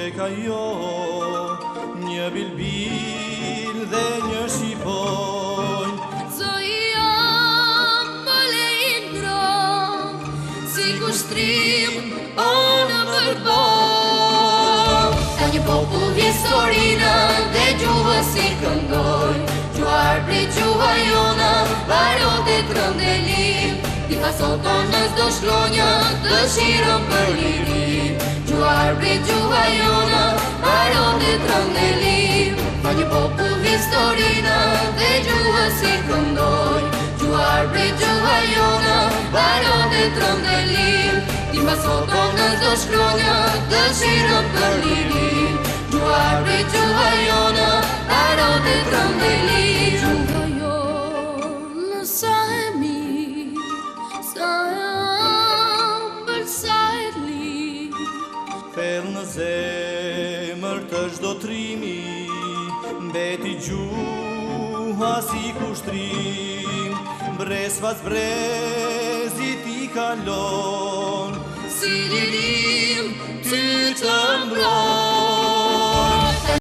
tek ajo, një bilbil dhe një shqiponj. Zoja më lejnë ndron, si kushtrim o në përbon. Ka një popull historina dhe gjuhë si këndoj, gjuar prej gjuha jona, varot e trëndelim. Ti fason tonës do shkronja, dëshirën për lirim. Gjuar prej gjuha jona, varot e trëndelim. Ka një popull historina dhe gjuhë si këndoj, gjuar prej gjuha jona, varot e trëndelim. Ti fason tonës do shkronja, dëshirën për lirim. Gjuar prej gjuha jona, varot e trëndelim. Gjuha jonë sa e mirë, sa e ëmbël, sa e lirë. Thellë në zemër të çdo trimi, mbeti gjuha si kushtrim. Brez pas brezit i kalon, Si lirim ty të mbron.